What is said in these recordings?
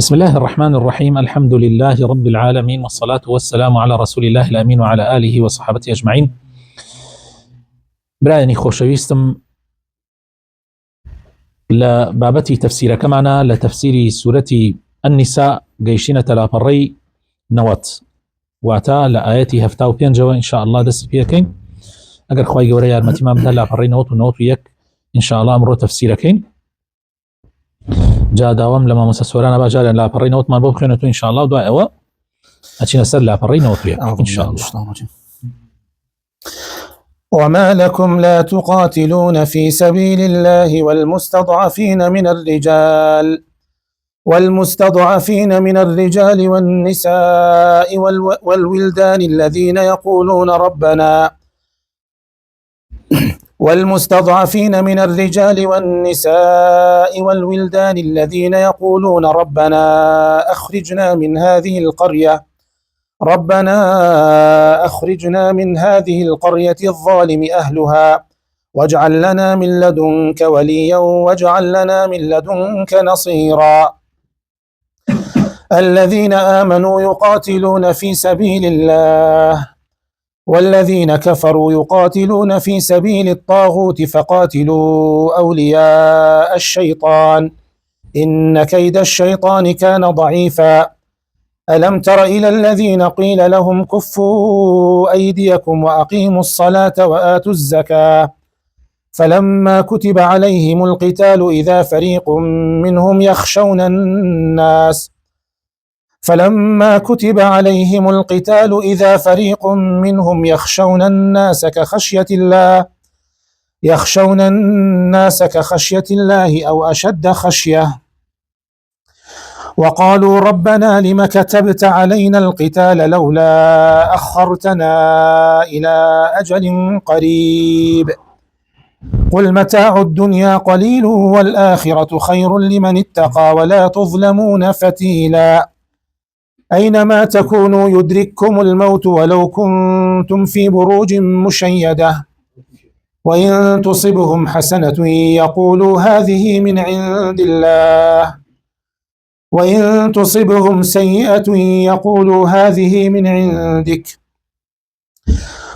بسم الله الرحمن الرحيم. الحمد لله رب العالمين، والصلاة والسلام على رسول الله الأمين وعلى آله وصحبه أجمعين. برایانی خۆشەویستم، لە بابەتی تەفسیرەکەمانە لە تەفسیری سوورەتی النساء گەیشتینە تەلاپەڕەی 90 واتە لە ئاەتی 75 ئینشاءالله دەست پێکەین. ئەگەر خوای گەورە یارمەتیمان بدات لاپەڕەی 90 و 91 ئینشاءالله ئەمڕۆ تەفسیرەکەین. جا داوام لە مامۆستا سۆرانە باجارێن لاپەڕەی 90مان بۆ بخوێنێتەوە ئینشاءالله، و دوای ئەوە ئەچینە سەر لاپەڕەی 91 ئینشاءالله. وما لكم لا تقاتلون في سبيل الله والمستضعفين من الرجال والنساء والولدان الذين يقولون ربنا أخرجنا من هذه القرية الظالم أهلها واجعل لنا من لدنك وليا واجعل لنا من لدنك نصيرا. الذين آمنوا يقاتلون في سبيل الله والذين كفروا يقاتلون في سبيل الطاغوت فقاتلوا أولياء الشيطان إن كيد الشيطان كان ضعيفا. ألم تر إلى الذين قيل لهم كفوا أيديكم وأقيموا الصلاة وآتوا الزكاة فلما كتب عليهم القتال إذا فريق منهم يخشون الناس كخشية الله أو أشد خشية وقالوا ربنا لم كتبت علينا القتال لولا أخرتنا إلى أجل قريب قل متاع الدنيا قليل والآخرة خير لمن اتقى ولا تظلمون فتيلا. أينما تكونوا يدرككم الموت ولو كنتم في بروج مشيدة وإن تصبهم حسنة يقولوا هذه من عند الله وإن تصبهم سيئة يقولوا هذه من عندك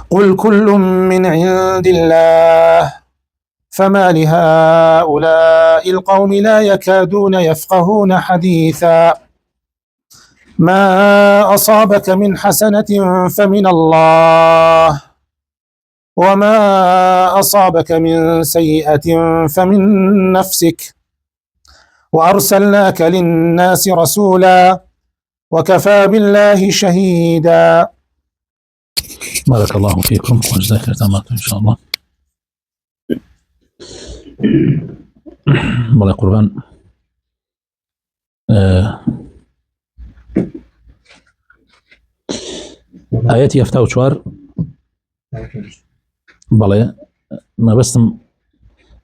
قل كل من عند الله فما لهؤلاء القوم لا يكادون يفقهون حديثا. ما أصابك من حسنة فمن الله وما أصابك من سيئة فمن نفسك وأرسلناك للناس رسولا وكفى بالله شهيدا. بارك الله فيكم وجزاك الله إن شاء الله. بلا قربان آياتي أفتاو شوار بلا ما بستم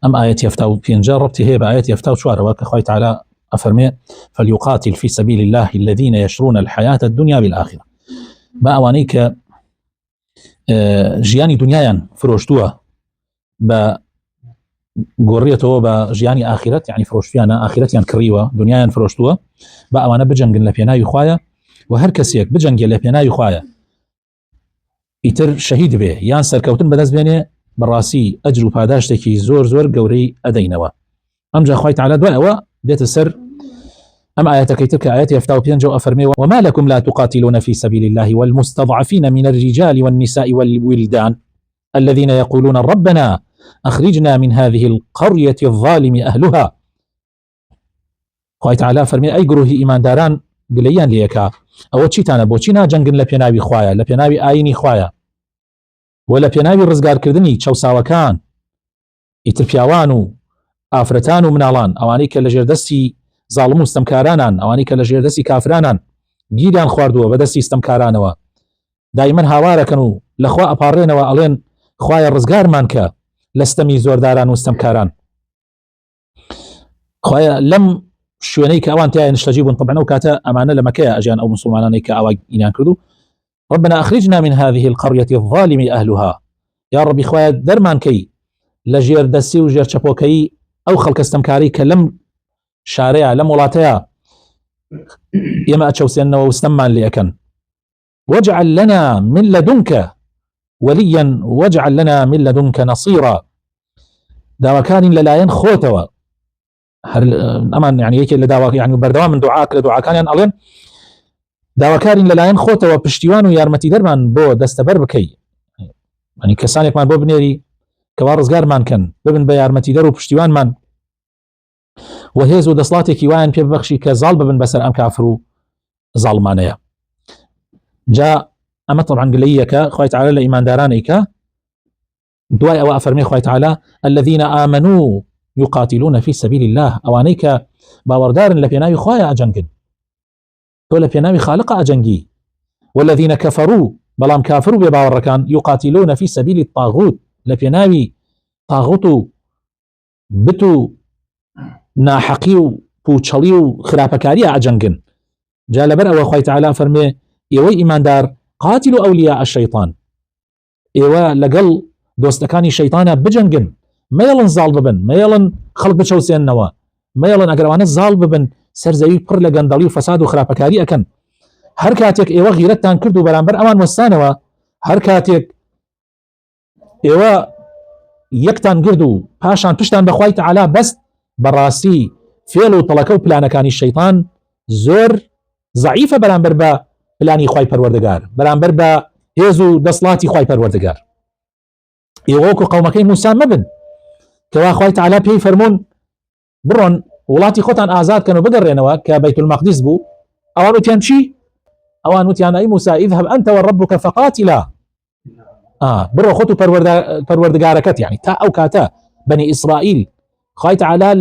أم آياتي أفتاو بينجار ربطي هي بآياتي أفتاو شوار وكخوي تعالى أفرمي فليقاتل في سبيل الله الذين يشرون الحياة الدنيا بالآخرة. ما أوانيك جياني دنيايان فروشتوها بقريتو بجياني آخرت، يعني فروشتيانا آخرتيان كريوة دنيايان فروشتوها بأوانا بجنجن لبيناي خوايا وهركسيك بجنجن لبيناي خوايا يتر شهيد به يان سركوتن بدز بيني براسي أجر پاداشتێکی زۆر گەورەی ئەدەینەوە. ئەمجا خوای تعالى دوایەوە دێتە سەر ئەم ئاەتەکەی تر کە ئاەتی 75 ئەفەرمێ وما لكم لا تقاتلون في سبيل الله والمستضعفين من الرجال والنساء والولدان الذين يقولون ربنا أخرجنا من هذه القرية الظالم أهلها. خوای تعالى فەرمێ ئەی گرۆهی ئیمانداران گلەیان لێکا ئەوە چیتانە بۆچی ناجەنگن لە پێناوی خوایە، لە پێناوی ئاینی خوایە ولا پێناوی ڕزگارکردنی چەوساوەکان ئیتر پیاوان و ئافرەتان و مناڵان، ئەوانەی کە لە ژێردەستی زاڵم و ستەمکارانان، ئەوانەی کە لە ژێردەستی کافرانان گیریان خواردووە بەدەستی ستەمکارانەوە، دایمەن هاوارەکەن و لەخوا ئەپاڕێنەوە ئەڵێن خوایە ڕزگارمان کە لە ستەمی زۆرداران و ستەمکاران. خوایە لەم شوێنەی کە ئەوان تایە نیشتەجی بوون طبعا ئەو کاتە ئەمانە لە مەکەیە ئەژیان ئەو مسلمانانەی کە ئاوا ئینان کردو ربنا أخرجنا من هذه القرية الظالم أهلها. يا ربي خويا درمان كي لجير دسي وجير شبوكي أو خلق استمكاري كلم شارع لم ولاتيا يما أتشوسينا واستمان لأكن واجعل لنا من لدنك وليا واجعل لنا من لدنك نصيرا. داوكان للاين خوتوا أمان يعني هيك لداوا يعني بردوام من دعاء لدعاء كان يعني ألين داوكان للاين خوتوا بشتيوان ويارمتي درمان بو دستبر بكي يعني كسانك مان بو بنيري كوارزگار مان كان ببن بيارمتي درو بشتيوان مان وهيزو دصلاتك يوان بي بخشي كزال ببن بسر أم كافرو ظالمانيا. جاء أما طبعا قليك خوي تعالى لإيمان دارانيك دواء أو أفرمي خوي تعالى الذين آمنوا يقاتلون في سبيل الله أوانيك باوردار لبيناوي خوايا أجنجن تو لبيناوي خالق أجنجي والذين كفروا بلام كافروا بباوركان يقاتلون في سبيل الطاغوت لبيناوي طاغوتو بتو ناحقيو بوچليو خرابكاريا أجنجن. جاء لبر أو خوي تعالى فرمي إيوي إيمان دار قاتلوا أولياء الشيطان إيوا لقل دوستكاني شيطانا بجنجن ما يلن زال ببن ما يلن خلق بشوسين نوا ما يلن أقروان زال ببن سرزوي پر لقندلي وفساد وخرابكاري أكن هركاتك إيوا غيرتان كردو برانبر أمان وستانوا هركاتك إيوا يكتان قردو باشان پشتان بخوي تعالى بس براسي فيلو طلقو بلانكاني الشيطان زور ضعيفة برانبر با بلاني خواي پروردگار برانبر با هيزو دصلاتي خواي پروردگار. يوكو قومكي موسى مبن كوا خواي تعالى بي فرمون برون ولاتي خوتان آزاد كانوا بقرينوا كبيت المقدس بو اوانو تيان شي اوانو تيان اي موسى اذهب انت وربك فقاتلا برو خوتو پروردگاركت يعني تا او كاتا بني اسرائيل خواي تعالى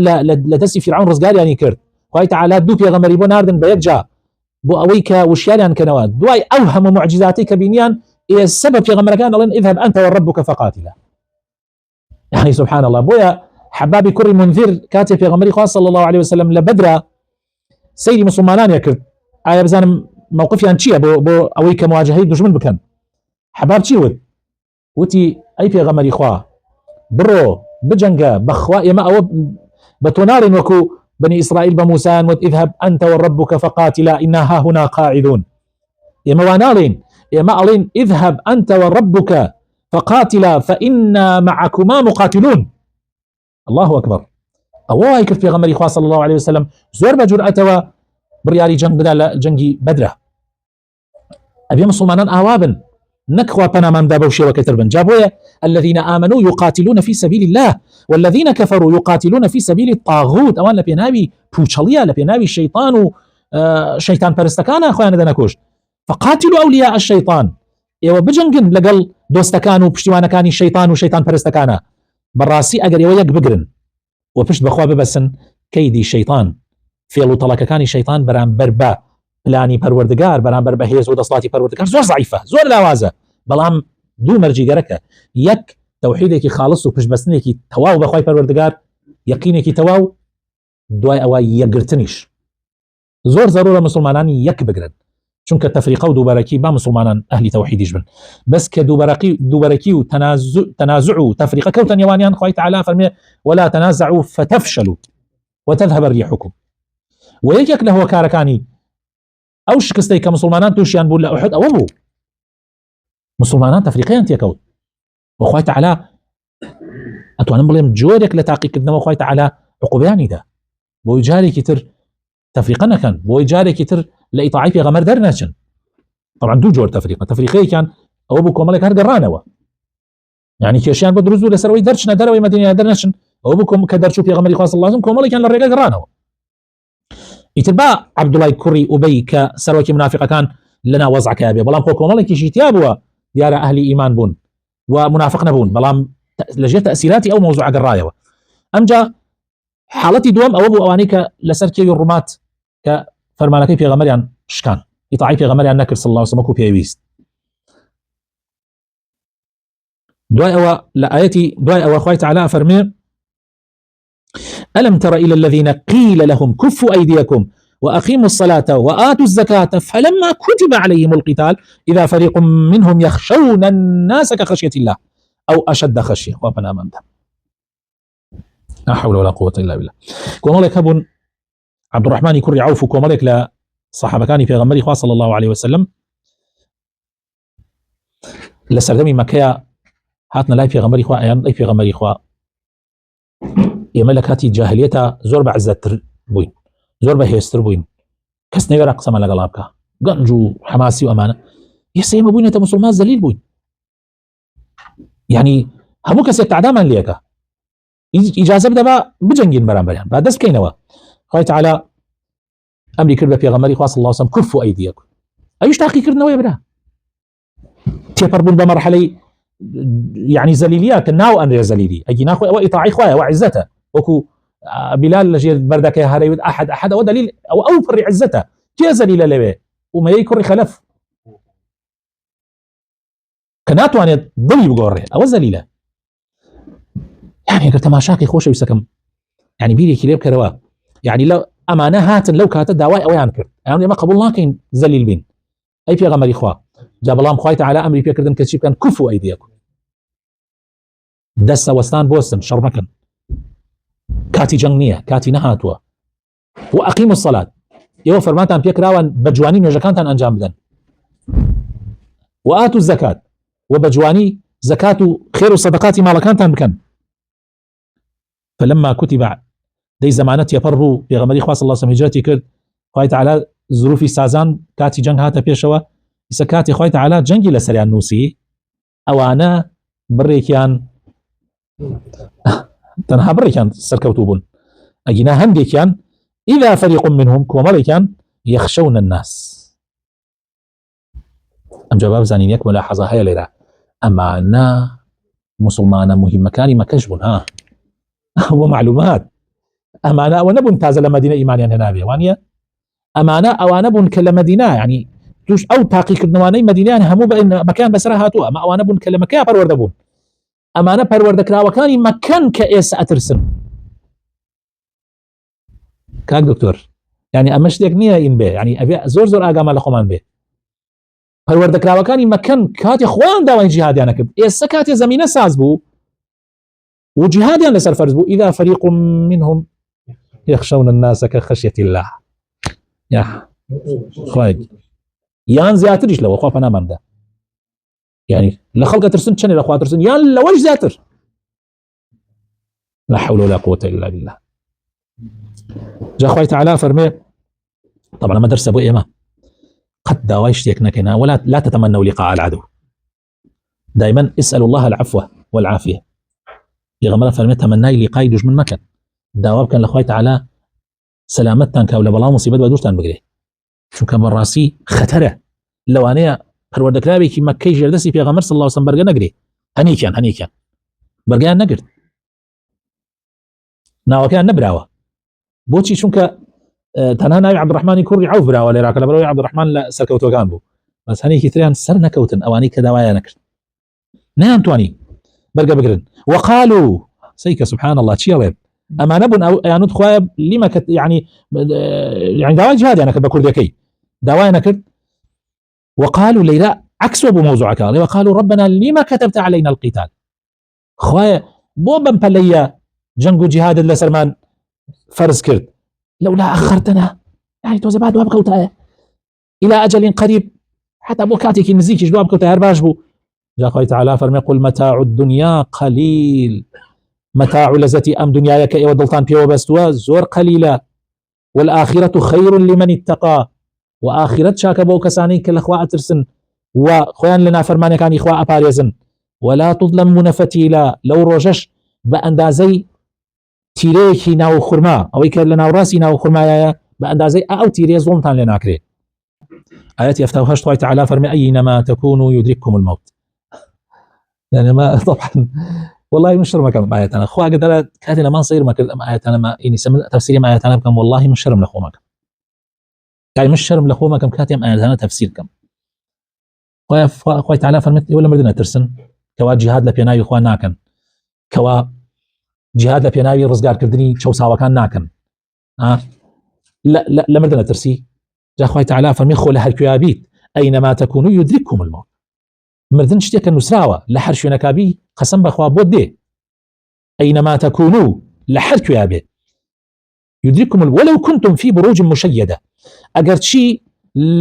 لتسي فرعون رزقار يعني كرد خواي تعالى دو بيغمري بو ناردن بيرجع بو اويك وشيالان كنوات دواي اوهم معجزاتك بنيان إيه السبب في غمركان الله اذهب أنت وربك فقاتلا. يعني سبحان الله بويا حبابي كري منذر كاتب في غمري خاص صلى الله عليه وسلم لبدرة سيدي مسلمان يكرد آية بزان موقفي أنشية بو أويك مواجهي دجمن بكن حباب تشيود وتي أي في غمري خواه برو بجنجا بخوا يما أو بتنار وكو بني إسرائيل بموسى اذهب أنت وربك فقاتلا إنا هنا قاعدون يما وانالين يما ألين اذهب أنت وربك فقاتلا فإنا معكما مقاتلون. الله أكبر. أوه يكرت في غمري خواه صلى الله عليه وسلم زور بجرأة برياري جنگ بدال جنگي بدرة أبي مسلمان آوابن نكخوا بنامان دابوشي وكتربن جابويا الذين آمنوا يقاتلون في سبيل الله والذين كفروا يقاتلون في سبيل الطاغوت أوان لبيناوي بوچليا لبيناوي الشيطان شيطان پرستكانا أخوانا دنكوش فقاتلوا أولياء الشيطان إيوه بجنگن لقل دوستكانو پشتوانكاني الشيطان وشيطان پرستكانا براسي أقر إيوه يك بقرن وپشت بخوا ببسن كيدي الشيطان فيلو طلقكاني الشيطان بران بربا بلاني پروردگار بران بربا هيز ودصلاتي پروردگار زور ضعيفة زور لاوازة بلام دو مرجي قركة يك توحيدك خالص وپشت بسنك تواو بخواي پروردگار يقينك تواو دواي أواي يقرتنيش زور ضرورة مسلمانان يك بقرن چونکە تفریقه و دووبارەکی با مسلمانان ئەهلی تەوحیدیش بن بس کە دووبارەکی و تنازع و تفریقه کەوتە نێوانیان خوای تعالی فەرمێ ولا تنازعوا فتفشلوا وتذهب ريحكم و یەکێک لە هۆکارەکانی ئەو شکستەی کە مسلمانان تووشیان بوو لە ئوحود ئەوە بوو مسلمانان تفریقەیان تێکەوت و خوای تعالی ئەتوانم بڵێم جۆرێک لە تاقیکردنەوە خوای تعالی عقوبەیانی دا بۆی جارێکی تر تفريقا نكن بوي جاري كتر لإطاعي في غمر در ناچن طبعا دو جور تفريقي كان أو بو كومالك هر قرانوا يعني كيشيان بدرزو لسروي درشنا دروي مدينة در ناچن أو بو كدرشو في غمر خاص الله كومالك كان للرقا قرانوا يتبع عبد الله كري أبي كسروي منافقة كان لنا وضع كابي بلام خو كومالك يشيتيابوا ديار أهل إيمان بون ومنافقنا بون بلام لجي تأثيراتي أو موضوع قرايوا أمجا حالتي دوام أو أبو أوانيك لسركي الرمات كفرمانكي في غمريان شكان إطاعي في غمريان نكر صلى الله عليه وسلم في ويست دواء أو لآيتي دواء أو أخوي تعالى فرمي ألم تر إلى الذين قيل لهم كفوا أيديكم وأقيموا الصلاة وآتوا الزكاة فلما كتب عليهم القتال إذا فريق منهم يخشون الناس كخشية الله أو أشد خشية وابن أمام ده لا حول ولا قوة إلا بالله كومالك هبون عبد الرحمن يكري عوف كومالك لا صحابەکانی پێغەمبەری خوا صلی الله عليه وسلم لە سەردەمی مەکەیە هاتنە لای پێغەمبەری خوا ئەیان ئەی پێغەمبەری خوا ئێمە لە کاتی جاهلیەتە زۆر بە عزەتتر بووین، زۆر بە هێزتر بووین، کەس نەوێرا قسەمان لەگەڵا بکە، گەنج و حەماسی و ئەمانە. ئێستا ئێمە بووینەتە موسڵمان زەلیل بووین، یعنی هەموو کەسێک تعدامان لێەکە، ئیجازە بدە بە بجەنگین بەرامبەریان، با دەست بکەینەوە. خوای تعالی ئەمری کرد بە پێغەمبەری خوا صلی الله عليه وسلم كفوا أيديكم، ئەویش تاقیکردنەوەی برا تێپەڕبوون بە مەرحەلەی يعني زەلیلیە کە ناو ئەنرێ زەلیلی ئەگی ناخۆی ئەوە ئیطاعی خوایە و عزەتە، وەکو بلال لەژێر بەردەکەی هەرەیوت ئەحد ئەوە دلیل ئەو پڕی عزەتە، کێ زەلیلە لەوێ؟ ئومەیەی کوڕی خەلەف کە ناتوانێت دڵی بگۆڕێ، ئەوە زەلیلە. يعني ئەگەر تەماشاکەی خۆشەویستەکەم يعني بیرێکی لێ بکەرەوە، يعني لەو ئەمانە هاتن لەو کاتە داوای ئەویان کرد، ئەیان ئێمە قبول ناکەین زەلیل بین، ئەی پێغەمبەری خوا جا بەڵام خوای تعالی ئەمری پێکردن کە چی بکەن؟ كفوا أيديكم، دەستە وەستان بۆستن، شەڕ مەکەن، کاتی جەنگ نییە، کاتی نەهاتووە. و ئەقیموا الصلاة، ئێوە فەرمانتان پێکراوە بە جوانی نوێژەکانتان ئەنجام بدەن، و ئاتوا الزەکات، و بە جوانی زەکات و خێر و سەدەقاتی ماڵەکانتان بکەن. فلما كتب دەی زەمانە تێپەڕ بوو، پێغەمبەری خوا صلی الله عليه وسلم هیجرەتی کرد، خوای تعالی ظروفی سازان کاتی جەنگ هاتە پێشەوە، ئیسا کاتی خوای تعالی جەنگی لەسەریان نووسی، ئەوانە بڕێکیان تەنها بڕێکیان سەرکەوتوو بوون، ئەگینا هەندێکیان إذا فريق منهم کۆمەڵێکیان يخشون الناس. ئەم جواب زانین یەک ملاحظە هەیە لێرە، ئەمانە مسلمانە مهمەکانی مەکەش بوون، ها بۆ معلومات، ئەمانە ئەوە نەبوون تازە لە مەدینە ئیمانیان هێنابێ، وانە ئەمانە ئەوانە بوون کە لە مەدینە يعني توش ئەو تاقیکردنەوانەی مەدینیان هەموو مەکان بەسەر هاتووە، ئەمە ئەوانە بوون کە لە مەکەیە پەروەردە بوون، ئەمانە پەروەردەکراوەکانی مەکەن کە ئێستا ئەترسن. کاک دکتۆر يعني ئەمە شتێک نییە ئین بێ، يعني ئەبێ زۆر زۆر ئاگامان لە خۆمان بێ، پەروەردەکراوەکانی مەکەن کاتی خۆیان داوای جیهادیان کرد، ئێستا کاتی زەمینە ساز بوو و جیهادیان لەسەر فەرز بوو، إذا فريق منهم يخشون الناس كخشية الله. یا خوای یان زیاتریش لەوە خوا پەناماندا، يعني لە خەڵکە ترسن چەندێ لە خوا ترسن یان لەوەش زیاتر، لا حول ولا قوة إلا بالله. جا خوای تعالی فەرمێ طبعا ئەمە دەرسە بۆ ئێمە، قەت داوای شتێک نەکەین، ولا لا تتمنوا لقاء العدو، دائما اسألوا الله العفو والعافية. پێغەمبەر فەرمێ تەمەنای لیقای دوژمن مەکەن، داوا بکەن لە خوای تعالی سەلامەتتان کاو لە بەڵاو مصیبەت بە دوورتان بگرێ، چونکە بەڕاستی خەتەرە لەوانەیە پەروەردەکراوێکی مەکەی ژێردەستی پێغەمبەر صلی الله عليه وسلم بەرگە نەگرێ، هەنێکیان بەرگیان نەگرت، ناوەکەیان نەبراوە، بۆچی؟ چونکە تەنها ناوی عەبدوڕەحمانی کوڕی عەوف براوە لێرا کە لەبەرەوەی عەبدوڕەحمان لە سەرکەوتوەکان بوو، بەس هەنێکی تریان سەر نەکەوتن، ئەوانەی کە داوایان نەکرد نەیانتوانی بەرگە بگرن. وقالوا سەیکە سبحان الله چیەڵێ ئەمانە بوون ئەیانوت خوایە لیمە کە يعني داوای جیهادیان نەکرد بە کوردەکەی داوای نەکرد. وقالوا ليلى عكس أبو موضوعك، وقالوا ربنا لما كتبت علينا القتال، خوایە بۆ بەم پەلەیە جەنگ و جیهادت لەسەرمان فەرز کرد، لولا أخرتنا يعني تۆزە بعد دوام بکەوتایە إلى أجل قريب، حتى بۆ کاتێکی نزیکیش دوام بکەوتە هەر باش بوو. جا خوای تعالی فەرمێ قل متاع الدنيا قليل، متاع لەزەتی ئەم دنیاە کە ئێوە دڵتان پێوە بەستووە زۆر قەلیلە، والآخرة خير لمن اتقى، وآخرت چاکە بۆ کەسانی کە لەخوا ئەترسن و خۆیان لە نافەرمانیەکانی خوا ئەپارێزن. ولا تظلمون فتيلا، لەو ڕۆژەش بە ئەندازەی تیرەیەکی ناو خورما، ئەوەی کە لە ناوڕاستی ناو خورمایە بە ئەندازەی ئەو تیرەیە زوڵمتان لێ ناکرێت. آية 78 خوای تعالی فەرمێ أينما تكونوا يدرككم الموت، يعني ما طبعا والله من شرم كم آياتنا خوا قدر كاتنا ما نصير ما كل آياتنا ما يعني سمع تفسير ما آياتنا بكم والله من شرم لخومك، يعني مش شرم لخومك كاتم آياتنا تفسير كم. خوای تعالی فەرمێ ولا مردنا ترسن كوا جهاد لبيناوي إخوان ناكن، كوا جهاد لبيناوي رزقار كردني شو ساوا كان ناكن، لا مردنا ترسي. جا خوای تعالی فەرمێ خۆ لە هەرکوێبیت أينما تكونوا يدرككم الموت، مردن شتێکە نووسراوە لە هەر شوێنەکابی قەسەم بەخوا بۆ دێ، أينما تكونوا لە هەر کوێبێ يدرككم ولو كنتم في بروج مشيدة، ئەگەر چی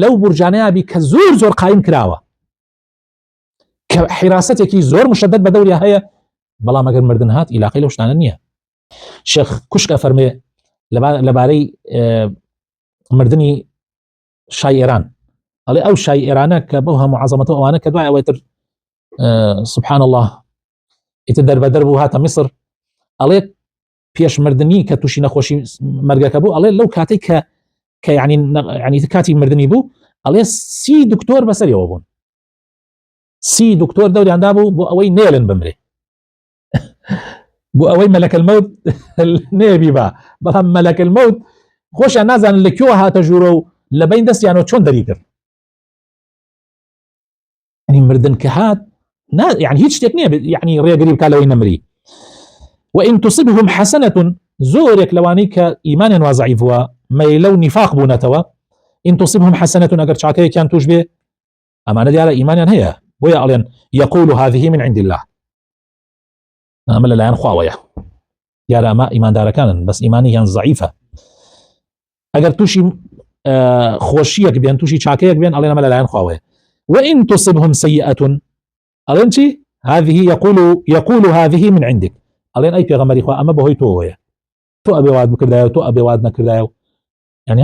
لەو بورجانەیە بی کە زۆر قایم کراوە کە حیراستێکی زۆر مشدد بە دەوریا هەیە، بەڵام ئەگەر مردن هات ئیلاقی لەو شتانە نییە. شێخ کوشکە فەرمێ لەبارەی مردنی شای ئێران، ئەڵێ ئەو شای ئێرانە کە بەو هەموو عەزەمەتەوە ئەوانە کە دوای ئەوەی تر سبحان الله ئیتر دەربەدەر بوو هاتە میسر، ئەڵێ پێش مردنی کە تووشی نەخۆشی مەرگەکە بوو، ئەڵێ لەو کاتەی کە یعنی کاتی مردنی بوو، ئەڵێ 30 دکتۆر بەسەریەوە بوون، 30 دکتۆر دەوریاندا بوو بۆ ئەوەی نێڵن بمرێ بۆ ئەوەی مەلەک المەوت نێبی با، بەڵام مەلەک المەوت خۆشیان نازانن لەکوێوە هاتە ژوورە و لە بین دەستیانەوە چۆن دەری کرد. يعني مردن کە هات يعني هیچ شتێک نییە يعني ڕێگری بکات لەوەی نەمری. وإن تصبهم حسنة زۆرێک لەوانەی کە ئیمانیان وا ضعیف بووە مەیلە و نیفاق بوونەتەوە، إن تصبهم حسنة ئەگەر چاکەیەکیان توش بێ ئەمانە دیارە ئیمانیان هەیە، بۆیە ئەڵێن يقول هذه من عند الله، ئەمە لەلایەن خواوەیە، دیارە ئەمە ئیماندارەکانن بەس ئیمانیان ضعیفە. ئەگەر تووشی خۆشیەک بێن تووشی چاکەیەک بێن ئەڵێن ئەمە لەلایەن خواوەیە. وإن تصبهم سيئة ئەڵێن چی؟ هذه يقول هذه من عندك، ئەڵێن ئەی پێغەمبەری خوا ئەمە بەهۆی تۆیە، تۆ ئەبێ واد بکردایە و تۆ ئەبێ واد نەکردایە، يعني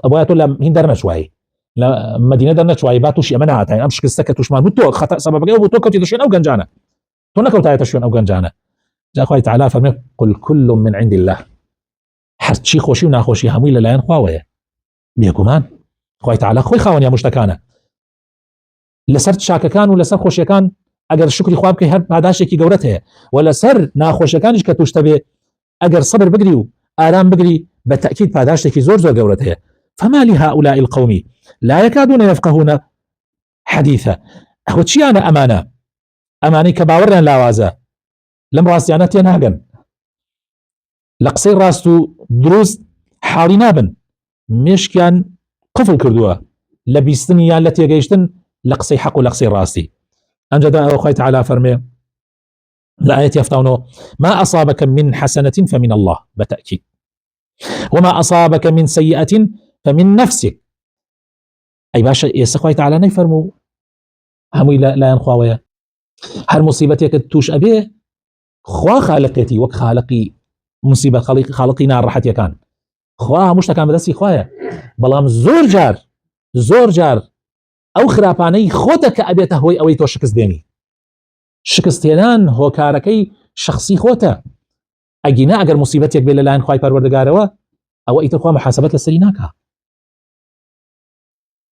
ئەبوایە تۆ لە هین دەرنەچوایی لە مەدینە دەرنەچوایی با تووشی ئەمە نهاتین، ئەم شکستە کە تووشمان بوو تۆ خەتە سەبەبەکەی بوو، تۆ کەوتیتە شوێن ئەو گەنجانە، تۆ نەکەوتایەتە شوێن ئەو گەنجانە. جا خوای تعالی فەرمێ قل كل من عند الله، هەرچی خۆشی و ناخۆشی هەمووی لەلایەن خواوەیە بێگومان. خوای تعالی خۆی خاوەنیان مشتەکانە، لەسەر چاکەکان و لەسەر خۆشیەکان ئەگەر شکری خوا بکەی هەر پاداشێکی گەورەت هەیە، و لەسەر ناخۆشیەکانیش کە توشتە بێ ئەگەر سەبر بگری و ئارام بگری بە تەکید پاداشێکی زۆر گەورەت هەیە. فما لهؤلاء القوم لا يكادون يفقهون حديثا، ئەوە چیانە ئەمانە؟ ئەمانەی کە باوەڕیان لاوازە لەم ڕاستیانە تێناگەن، لە قسەی ڕاست و دروست حاڵی نابن، مێشکیان قفڵ کردووە لە بیستنی یان لە تێگەیشتن لە قسەی حەق و لە قسەی ڕاستی. ئەنجەدا ئەوە خوای تعالی فەرمێ لە ئاەتی 79 ما أصابك من حسنة فمن الله بتأكيد، وما أصابك من سيئة فمن نفسك. أي باشا ئێستا خوای تعالی نەیفەرموو هەمووی لایەن خواوەیە، هەر مصیبەتێکت توش ئەبێ خوا خالقێتی وەک خالقی مصیبەت خالقی ناڕەحەتیەکان، خوا هەموو شتەکان بەدەستی خوایە، بەڵام زۆر جار ئەو خراپانەی خۆتە کە ئەبێتە هۆی ئەوەی تۆ شکست دێنی. شکستێنان هۆکارەکەی شخصی خۆتە، ئەگینا ئەگەر مصیبەتێک بێ لەلایەن خوای پەروەردگارەوە ئەوە ئیتر خوا محاسبەت لەسەری ناکا،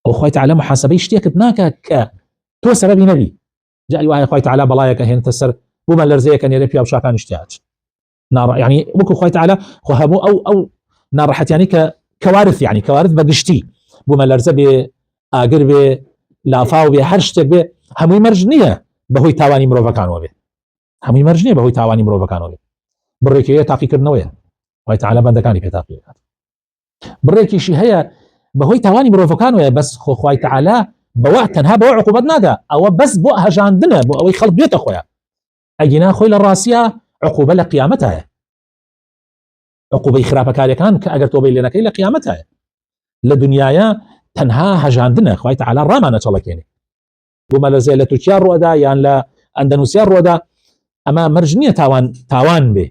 ئەو خوای تعالی محاسبەی شتێکت ناکا کە تۆ سەبەبی نەبی. جاری وایە خوای تعالی بەڵایەکە هێنتە سەر بوومە لەرزەیەکە نێرە پیا و شاکانی شتیاچ يعني وەکو خوای تعالی خۆ هەبوو ئەو ناڕەحەتیانی کە کەوارث، يعني کەوارث بەگشتی بوومە لەرزە بێ، ئاگر بێ، لافاو بێ، هەر شتێک بێ، هەمووی مەرج نییە بەهۆی تاوانی مرۆڤەکانەوە بێ، هەمووی مەرج نییە بەهۆی تاوانی مرۆڤەکانەوە بێ. بڕێکیەیە تاقیکردنەوەیە، خوای تعالی بەندەکانی پێ تاقیەکات. بڕێکیشی هەیە بەهۆی تاوانی مرۆڤەکانەوە، بەس خۆ خوای تعالی بەوە تەنها بەوە عقوبەت نادا، ئەوە بەس بۆ هەژاندنە، بۆ ئەوەی خەڵک بێتە خۆیان. ئەگینا خۆی لە ڕاستیە عقوبە لە قیامەتایە، عقوبەی خراپەکاریەکان کە ئەگەر تۆ بەی لێ نەکەی لە قیامەتایە. لە دنیایە تەنها هەژاندنە، خوای تعالی ڕامانە چەڵەکێنێ. بوومە لەرزێ لە تورکیا ڕوەدا یان لە ئەندەنوسیا ڕوەدا، ئەمە مەرج نییە تاوان بێ،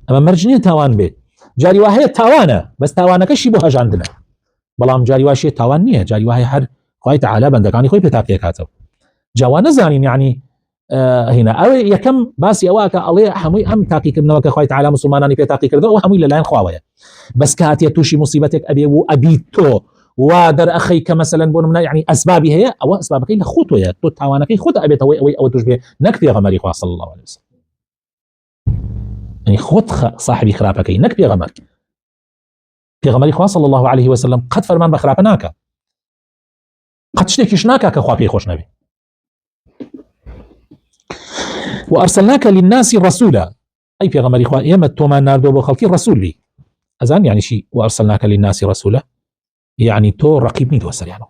ئەمە مەرج نییە تاوان بێ. جاری وا هەیە تاوانە، بەس تاوانەکەشی بۆ هەژاندنە، بەڵام جاری واشیە تاوان نییە، جاری وایە هەر خوای تعالی بەندەکانی خۆی پێ تاقیەکاتەوە. جاوا نەزانین یعنی هنا ئەوێ یەکەم باسی ئەوە کە ئەڵێ هەمووی ئەم تاقیکردنەوە کە خوای تعالی مسلمانانی پێ تاقی کردەوە هەمووی لەلایەن خواوەیە، بەس کاتێ تووشی مصیبەتێک ئەبێ و ئەبی تۆ وا دەرئەخەی کە مەسەلەن بۆ نمونە یعنی ئەسبابی هەیە، ئەوە ئەسبابەکەی لە خۆتۆیە، تۆ تاوانەکەی خۆت ئەبێتەوەی ئەوەی توش بێ، نەک پێغەمبەری خوا صلی الله علیه وسلم. يعني خۆت صاحبی خراپەکەی نەک پێغەمبەر. پێغەمبەری خوا صلی الله علیه وسلم قەت فەرمان بە خراپە ناکە، قەت شتێکیش ناکە کە خوا پێی خۆش نەبێ. وأرسلناك للناس رسولا، أي في غمر إخوان إيما توما ناردو بخلقي رسول لي أزان يعني شيء. وأرسلناك للناس رسولا يعني تو رقيبني توسر يعني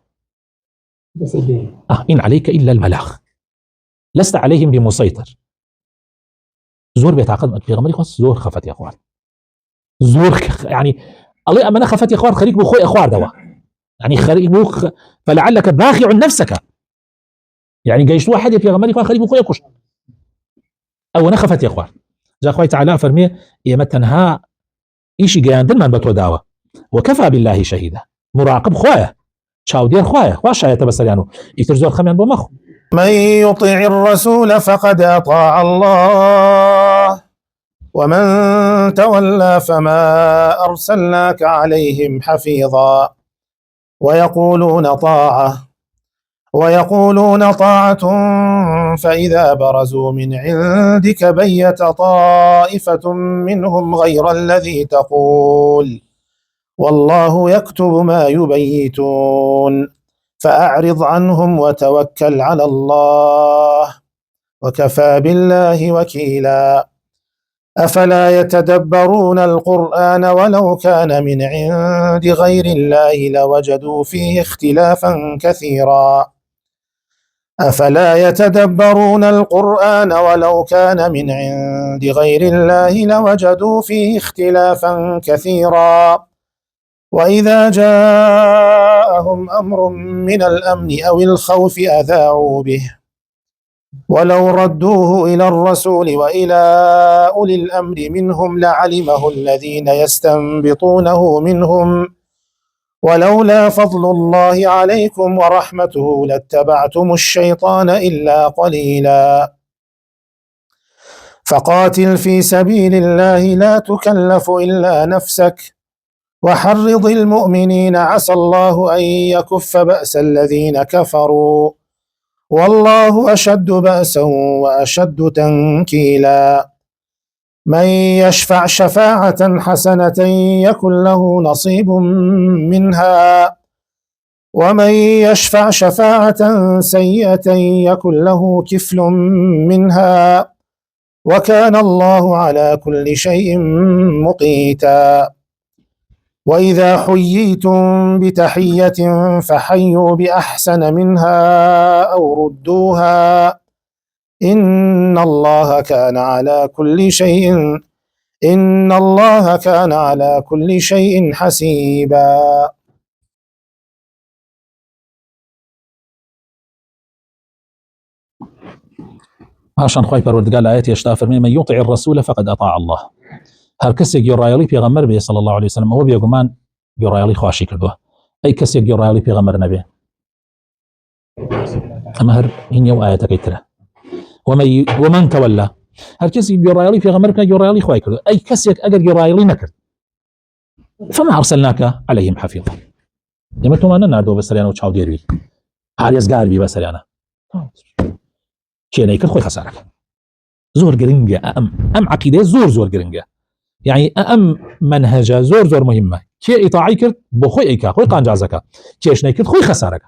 إن عليك إلا البلاغ لست عليهم بمسيطر. زور بيتعقد في غمر إخوان، زور خفت يا أخوان، زور يعني الله أما نخفت يا خوار خريك بخوي أخوار دوا يعني خريك بوخ فلعلك باخع نفسك يعني جيش واحد يا غمري خوار خريك بخوي أكوش أو نخفت يا خوار جاء خوي تعالى فرمي يمتنها إيشي جاندن من بتو داوا وكفى بالله شهيدا مراقب خوايا شاو دير خوايا واش يتبصر يعني يترزور خميان بمخ من يطع الرسول فقد أطاع الله ومن تولى فما أرسلناك عليهم حفيظا ويقولون طاعة فإذا برزوا من عندك بيت طائفة منهم غير الذي تقول والله يكتب ما يبيتون فأعرض عنهم وتوكل على الله وكفى بالله وكيلا أفلا يتدبرون القرآن ولو كان من عند غير الله لوجدوا فيه اختلافا كثيرا أفلا يتدبرون القرآن ولو كان من عند غير الله لوجدوا فيه اختلافا كثيرا وإذا جاءهم أمر من الأمن أو الخوف أذاعوا به ولو ردوه إلى الرسول وإلى أولي الأمر منهم لعلمه الذين يستنبطونه منهم ولولا فضل الله عليكم ورحمته لاتبعتم الشيطان إلا قليلا فقاتل في سبيل الله لا تكلف إلا نفسك وحرض المؤمنين عسى الله أن يكف بأس الذين كفروا والله أشد بأسا وأشد تنكيلا من يشفع شفاعة حسنة يكن له نصيب منها ومن يشفع شفاعة سيئة يكن له كفل منها وكان الله على كل شيء مقيتا وإذا حييتم بتحية فحيوا بأحسن منها أو ردوها إن الله كان على كل شيء حسيبا. عشان خوي پروردگار آيات يشتا فرمي من يطع الرسول فقد أطاع الله هر کسی گوڕایەڵی پێغەمبەر بێ صلی الله عليه وسلم ئەوە بێگومان گوڕایەڵی خواشی کردووە ئەی کەسێک گوڕایەڵی پێغەمبەر نەبێ ئەمە هەر هینیە و ئاەتەکەی ترە ومن تولى هەر کەسی گوڕایەڵی پێغەمبەر بکە گوڕایەڵی خوای کردو ئەی کەسێک ئەگەر گوڕایەڵی نەکرد فما أرسلناك عليهم حفيظا ئێمە تۆمان نەناردووە بەسەریانە و چاودێروی هاریێزگار بی بەسەریانە کێنەی کرد خۆی خەسارەکە زۆر گرنگە ئەم عەقیدەیە زۆر گرنگە يعني أم منهجة زور مهمة كي إطاعي كرت بخوي إيكا خوي قانجازكا كيش نيكرت خوي خسارك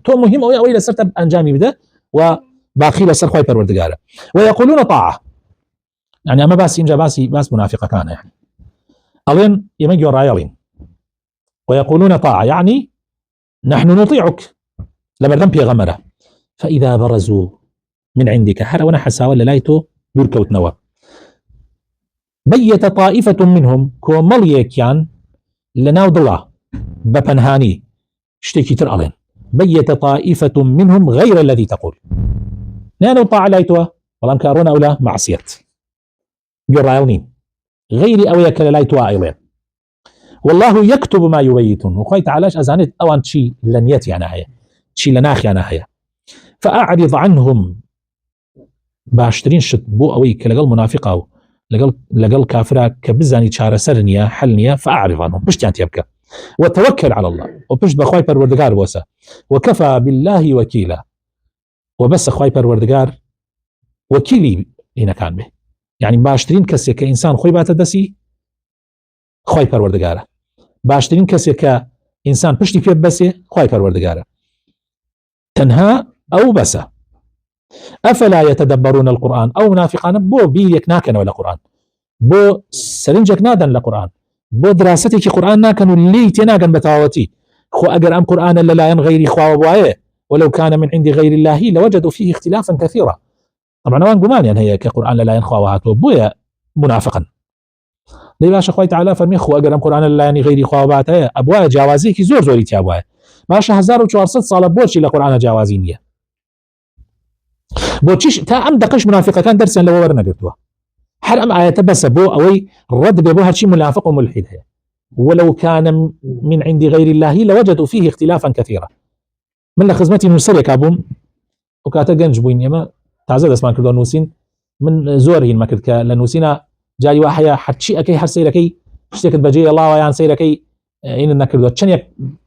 تو مهم أوي لسرت أنجامي بده وباقي لسر خوي پروردگاره ويقولون طاعة يعني أما باس إنجا باس منافقة كان يعني ألين يمجوا رايلين ويقولون طاعة يعني نحن نطيعك لبردم بيغمرة فإذا برزوا من عندك حرا ونحسا ولا لايتو يركوت نوا بيت طائفة منهم كومليكيان لناو دڵا بپەنهانی شتێکی تر ئەڵێن بيت طائفة منهم غير الذي تقول نانو طاعة لايتوا بەڵام کارۆنە ئەولا معصيت گوێڕایەڵ نین غيري ئەوەیە کە لە لای توا ئەیڵێن والله يكتب ما يبيتون وخوای تعالاش ئەزانێت ئەوان چی لە نیەتیانە هەیە چی لە ناخیانە هەیە فأعرض عنهم باشترین شت بۆ ئەوەی کە لەگەڵ منافقا و لەگەڵ کافرا کە بزانی چارەسەر نییە حل نییە فأعرض عنهم پشتیان تێ بکە وتوكل على الله وپشت بەخوای پەروەردگار بۆسە وكفى بالله وكيلا وبس خوای پەروەردگار وەکیلی ئینەکان بێ يعني باشترین کەسێک کە ئینسان خۆی باتە دەسی خوای پەروەردگارە باشترین کەسێک کە ئینسان پشتی پێ بەسێ خوای پەروەردگارە تەنها ئەو بەسە أفلا يتدبرون القرآن أو منافقان بو بيك ناكن ولا قرآن بو سرنجك نادن لقرآن بو دراستك قرآن ناكن اللي تناكن بتاوتي خو أجر أم قرآن لا غير خوا وبوايه ولو كان من عند غير الله لوجدوا فيه اختلافا كثيرا طبعا وان قمان يعني هي كقرآن لا ينخوا وهاتو بويا منافقا دەی باشە خوای تعالی فەرمی خو ئەگەر ئەم قورئانە لەلایەنی غەیری خوا بات هەیە ئەبوایە جیاوازیەکی زۆر زۆری تیا بووایە باشە 1400 ساڵە بۆچی لە قورئانە جیاوازی نییە بۆچیش تا ئەم دقەش منافقەکان دەرسیان لەوە وەرنەگرتووە هەر ئەم ئاەتە بەسە بۆ ئەوەی ڕەد بێ بۆ هەرچی منافق و ملحد هەیە ولو كان من عند غير الله لوجدوا فيه اختلافا كثيرا من لخزمتي نووسەرێکا بووم و کاتە گەنج بووین ئێمە تازە دەستمان کردو نووسین من زۆر هین مەکرد کە لە نووسینە جاری وا هەیە هەرچی ئەەکەی هەر سەیرەکەی شتێکت بەجێ هێڵاوە یان سەیرەکەی ئین نەکردووە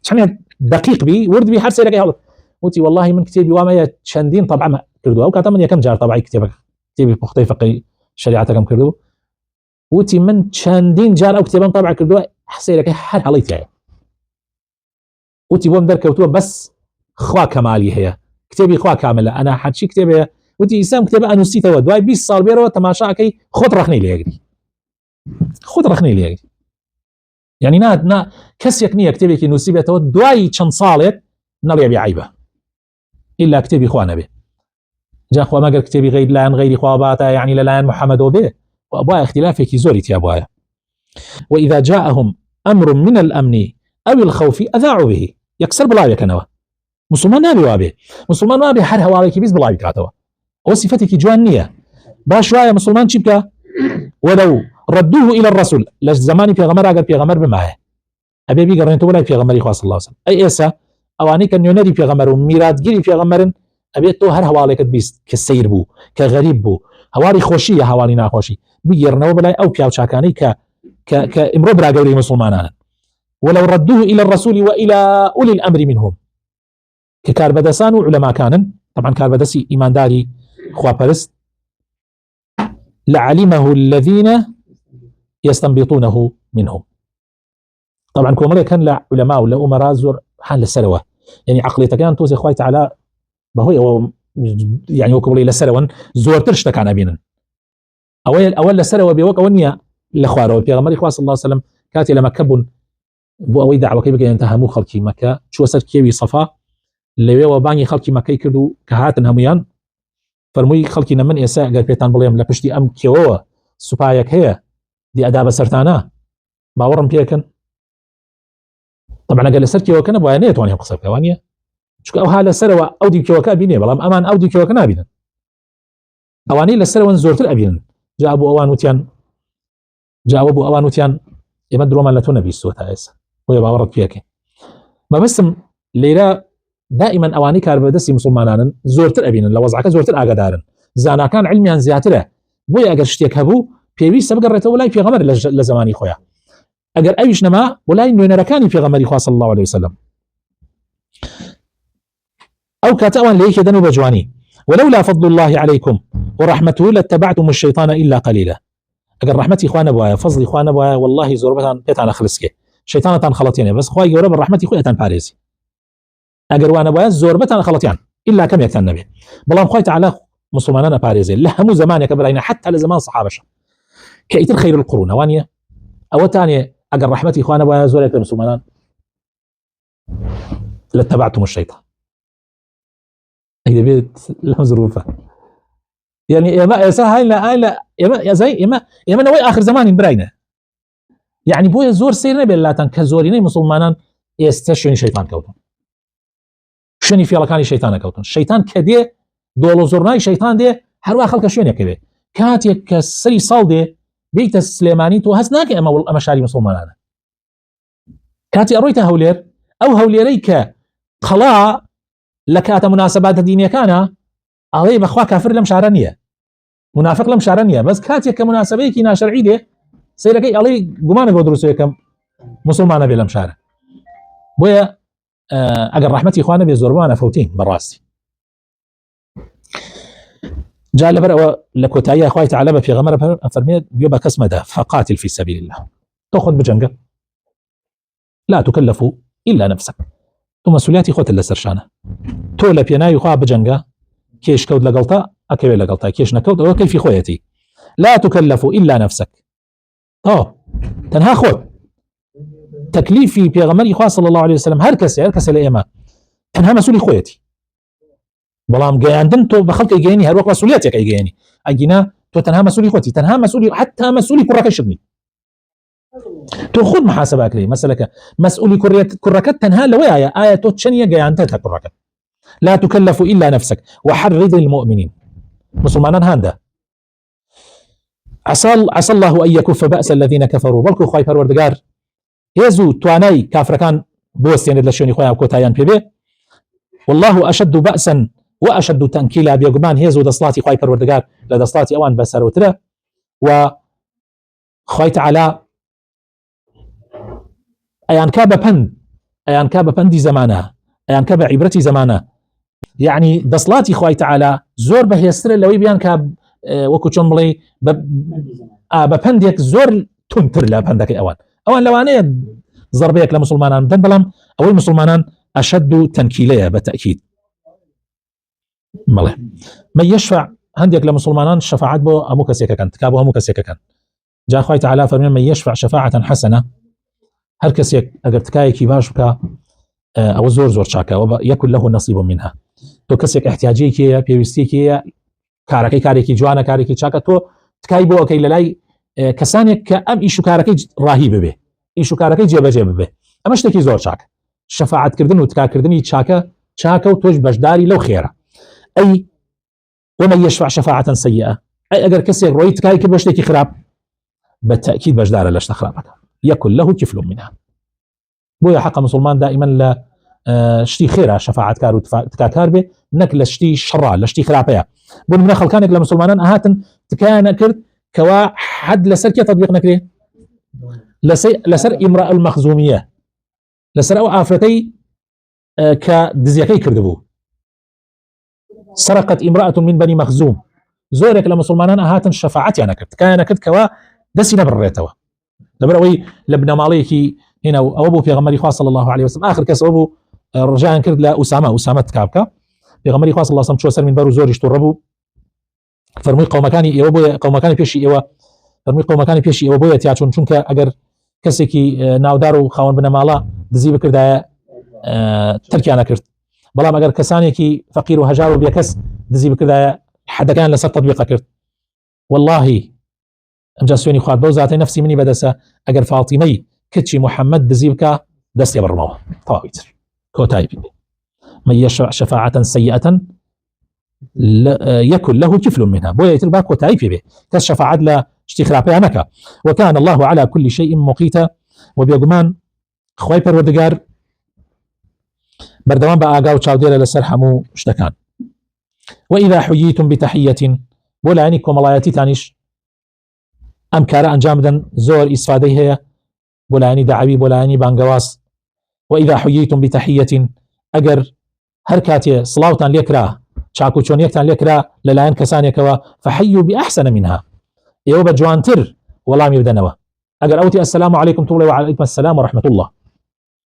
چەندێک دقیق بی ورد بی هەر سەیرەکەی هەڵ وتی والله من کتێبی وام هەیە چەندین طبعا کردووە ئەو کاتە من یەکەم جار طبعی کتێبی پوختەی فقهی شریعەتەکەم کردو وتی من چەندین جار ئەو کتێبم طبع کردووە سەیرەکەی هەر هەڵی تایە وتی بۆم دەرکەوتووە بەس خوا کەمالی هەیە کتێبی خوا کاملە ئەنا هەرچی کتێبەیە وتی ئیسام کتێبە ئەنووسیتەوە دوای 20 ساڵ بێرەوە تەماشاکەی خۆت ڕەخنەی لێگری خۆت ڕەخنەی لێگری یعنی نا کەسێک نییە کتێبێکی نووسی بێتەوە دوای چەند ساڵێک نەڵێ بێعیبە ئیلا کتێبی خوا نەبێ جا خوا مەگەر کتێبی غەیر لایەن غەیری خوا باتە یعنی لەلایەن محەممەدەوە بێ وأبوها اختلافێکی زۆری تیا بواە وإذا جاءهم أمر من الأمن أو الخوف أذاعوا به يكسر بڵاوێکەنەوە مسلمان نابێ وابێ مسلمان وابێ هەر هەواڵێکی بیست بڵاوی کاتەوە ئەو صفەتێکی جوان نییە باش وایە مسلمان چی بکە ولو ردوه إلى الرسول لە زمانی پێغەمبەر ئەگەر پێغەمبەر بمایە ئەبێ بیگەڕێنەوە لای پێغەمبەری خوا صلی الله علیه وسلم ئەی ئێسا ئەوانەی کە نوێنەری پێغەمبەر و میراتگیری پێغەمبەرن ئەبێت تۆ هەر هەواڵێکت بیست کە سیر بوو کە غەریب بوو هەواڵی خۆشی یا هەواڵی ناخۆشی بگێڕنەوە بەلای ئەو پیاوچاکانەی کە ئمرۆ براگەوری مسلمانانن ولو ردوه إلى الرسول وإلى أولي الأمر منهم ككاربدسان وعلماء كانن طبعا كاربدسي إيمانداري خواپەرست لعلمه الذين يستنبطونه منهم طبعا كومري كان لعلماء ولا أمراء زور حال السلوة يعني عقلية كان توزي خواي تعالى بهو يعني وكبري لسلوان زور ترشتك عن أبينا أول لسلوة بيوك ونيا لخواره بيغمري خواه صلى الله عليه وسلم كاتي لما كبن بو ئەوەی داواکەی بگەن تا هەموو خەڵکی مەکە چوە سەر کێوی سەفا لەوێەوە بانگی خەڵکی مەکەی کرد و کە هاتن هەمویان فەرمووی خەڵکی نە من ئێستا ئەگەر پێتان بڵێم لە پشتی ئەم کێوەوە سوپایەک هەیە دی ئەدا بەسەرتانە باوەڕم پێکەن طبعا ئەگەر لەسەر کێوەکە نەبووایە نەیەتوانێ قسە بکە وانە چونکە ئەو ها لەسەرەوە ئەو دیکەوەکە بینێ بەڵام ئەمان ئەو دیکەوەکە نابینن ئەوانەی لەسەرەوە زۆرتر ئەبینن جا بۆ ئەوان وتیان ئێمە درۆمان لە تۆ نەبیستووە تا ئێستا ويا باوەڕت پێکەین مەبەستم لێرە دائما ئەوانەی کاربەدەستی مسلمانانن زۆرتر ئەبینن لە وەزعەکە زۆرتر ئاگادارن زاناکان علمیان زیاترە بۆیە ئەگەر شتێک هەبوو پێویستە بگەڕێتەوە لای پێغەمبەر لە زمانی خۆیان ئەگەر ئەویش نەما بۆ لای نوێنەرەکانی پێغەمبەری خوا صلی الله عليه وسلم ئەو کاتە ئەوان لە یەکێ دەن و بەجوانی ولولا فضل الله عليكم ورحمته لاتبعتم الشيطان إلا قليلا ئەگەر ڕەحمەتی خوا نەبوایە فەزلی خوا نەبوایە والله زۆربەتان پێتانە خلسکێ شەیتانتان خەڵەتێنێ بەس خوای گەورە بە ڕەحمەتی خۆیتان پارێزی ئەگەر وانە بوایە زۆربەتان خەڵەتیان إلا کەمێکتان نەبێ بەڵام خوای تعالی مسلمانان ئەپارێزێ لە هەموو زمانێکە بەلاینە حتى لە زمان سەحابەشە کە ئیتر خەیر القرون وانە ئەوەتانێ ئەگەر ڕەحمەتی خوا نەبوایە زۆرێک لە مسلمانان لاتبعتم الشيطان ئەی دەبێت لەم زروفە يعني ئێمە نەوەی آخر زمانی براینە يعني بۆیە زۆر سیر نەبێت لاتان کە زۆرینەی مسلمانان ئێستا شوێنی شەیطان کەوتن شوێنی فێڵەکانی شەیطانە کەوتن شەیطان کە دێ دۆڵ و زۆرنای شەیطان دێ هەروە خەڵکە شوێنێکەوێ کاتێک کە سەری ساڵ دێ بیتە سلێمانی تۆ هەست ناکە ئەمە شاری مسلمانانە کاتی ئەڕۆیتە هەولێر ئەو هەولێرەی کە قەڵا لە کاتە مناسباتە دینیەکانە ئەڵێ بەخوا کافر لەم شارە نییە منافق لەم شارە نییە بەس کاتێک کە مناسبەیەکی ناشەرعی دێ سیرەکەی ئەڵێ گومانە بۆ دروستەکەم مسلمانە بێ لەم شارە بۆیە ئەگەر ڕەحمەتی خوا نەبێ زۆربوانە فەوتین بەڕاستی جا لەبەر ئەوە لە کۆتاییە خوای تعالی بە پێغەمبەر فەرمێت گوێ بە کەس مەدە فقاتل في سبيل الله تۆ خۆت بجەنگە لا تكلف إلا نفسك تۆ مەسئولیەتی خۆتت لەسەر شانە تۆ لە پێناوی خوا بجەنگە کێش کەوت لەگەڵتا ئەکەوێت لەگەڵتا کێش نەکەوت ئەوە کەیفی خۆیەتی لا تكلف إلا نفسك تەنها خۆت تەکلیفی پێغەمبەری خوا صلی الله عليه وسلم هەر کەسە لە ئێمە تەنها مەسئولی خۆیەتی بەڵام گەیاندن تۆ بە خەڵکی گەیەنی هەروەک مەسئولیەتێک ئەیگەیەنی ئەگینا تۆ تەنها مەسئولی خۆتی تەنها مەسئولی حتا مەسئولی کوڕەکەیشت نی تو خود محاسبه كري مسألة مسؤولي كركت تنها لو آية توتشنية جيانتها كركت لا تكلف إلا نفسك وحرض المؤمنين مسلمان هاندا عسى الله أن يكف بأس الذين كفروا بلكو خواي پروردگار يزو تواناي كافر كان بوستين لشوني خوايا وكوتايان بيبي والله أشد بأسا وأشد تنكيلا بيقمان هيزو دصلاتي خواي پروردگار لدصلاتي أوان بسروترا وخواي تعالى أيان كاب بندي زمانه أيان كاب عبرتي زمانه يعني دصلاتي خواي تعالى زور بهيستر لوي بيان كاب وكو چون بڵێ بەپەندێک زۆر تونتر لە پەندەکەی ئەوان لەوانەیە زەربەیەک لە مسلمانان بدەن بەڵام ئەوەی مسلمانان ئەشەد و تەنکیلەیە بەتەئکید بەڵێ من يشفع هەندێک لە مسلمانان شەفاعەت بۆ هەموو کەسێکەکەن تکا بۆ هەموو کەسێکەکەن جا خوای تعالی فەرمێ من يشفع شفاعة حسنة هەر کەسێک ئەگەر تکایەکی باش بکە ئەوە زۆر چاکە يكن له نصيب منها تۆ کەسێک احتیاجێکیە پێویستێکیە کارێکی جوانە کارێکی چاکە تۆ تکای بۆ ئەوکەی لەلای کەسانێک کە ئەم ئیش و کارەکەی ڕاهی ببێ ئیش و کارەکەی جێبەجێ ببێ ئەمە شتێکی زۆر چاکە شەفاعەتکردن و تکاکردنی چاکە و تۆش بەشداری لەو خێرە ئەی ومن يشفع شفاعة سيئة ئەی ئەگەر کەسێک ڕۆی تکای کرد بە شتێکی خراپ بەتەئکید بەشدارە لە شتە خراپەکە يكن له كفل منها بۆیە حەقە مسلمان دائما لە شتی خێرە شەفاعەتکار و تکاکار بێ نەک لە شتی شەڕا لە شتی خراپەیە بۆ منە خەڵکانێک لە مسلمانان ئاهاتن تکایە نەکرد کەوا حد لەسەر کێ تەطبیق نەکرێ لەسەر ئیمرأة المەخزومیە لەسەر ئەو ئافرەتەی کە دزیەکەی کردبوو سرقت امرأة من بني مخزوم زۆرێک لە مسلمانان ئاهاتن شەفاعەتیان نەکرد تکایە نەکرد کەوا دەستی نەبڕێتەوە لەبەرەوەی لە بنەماڵەیەکی هنا ئەوە بوو پێغەمبەری خوا صلی الله عليه وسلم آخر کەس ئەوە بوو ڕجایان کرد لە ئوسامە تکابکە پێغەمبەری خوا صلی الله عليه وسلم چوە سەر منبەر و زۆریش تووڕە بوو فەرمووی قەومەکانی ئێوە بۆیە قەومەکانی پێشی ئێوە بۆیە تیاچون چونکە ئەگەر کەسێکی ناودار و خاوەن بنەماڵە دزی بکردایە ترکیان نەکرد بەڵام ئەگەر کەسانێکی فەقیر و هەژار و بێکەس دزی بکردایە حەدەکان لەسەر تەطبیق کرد والله ئەمجا سوێنی خوارد بەو زاتەی نەفسی منی بەدەسە ئەگەر فاتیمەی کچی محەممەد دزی بکە دەستی بڕمەوە تەواویتر کۆتایی پێ من يشفع شفاعة سيئة يكن له كفل منها بۆیە ئیتر با کۆتایی پێ بێ کەس شەفاعەت لە شتی خراپەیان نەکە وكان الله على كل شيء مقيتا وبێگومان خوای پەروەردگار بەردەوام بە ئاگا و چاودێرە لەسەر هەموو شتەکان وإذا حييتم بتحية بۆ لایەنی کۆمەڵایەتیتانیش ئەم کارە ئەنجام بدەن زۆر ئیسفادەی هەیە بۆ لایەنی داعوی بۆ لایەنی بانگەواز وإذا حييتم بتحية ئەگەر هەر کاتێ سڵاوتان لێکرا چاک و چۆنیەکتان لێکرا لەلایەن کەسانێکەوە فحيوا بأحسن منها ئێوە بە جوانتر وەڵامی بدەنەوە ئەگەر ئەوتی السلام عليكم تو بڵێ وعليكم السلام ورحمة الله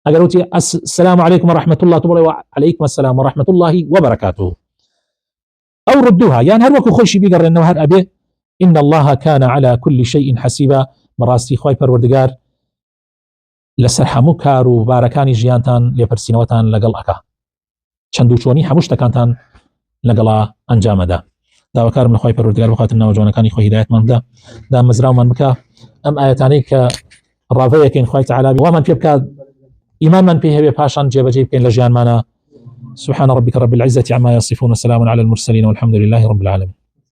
ئەگەر ئەوتی السلام عليكم ورحمة الله تو بڵێ وعليكم السلام ورحمة الله وبركاته أو ردوها يعني هەر وەکو خۆشی بیگەڕێنەوە هەر ئەبێ إن الله كان على كل شيء حسيبا بەڕاستی خوای پەروەردگار لەسەر هەموو کار و بارەکانی ژیانتان لێپرسینەوەتان لەگەڵ ئەکا چەند و چۆنی هەموو شتەکانتان لەگەڵا ئەنجامەدا داواکارم لە خوای پەروەردگار بخاتە ناو جوانەکانی خۆی هیدایەتمان بدە دامەزراومان بکە ئەم ئاەتانەی کە ڕاوەیەکەین خوای تعالی وامان پێ بکات ئیمانمان پێ هەبێ پاشان جێبەجێ بکەین لە ژیانمانە سبحان ربك رب العزة عما يصفون وسلام على المرسلين والحمد لله رب العالمين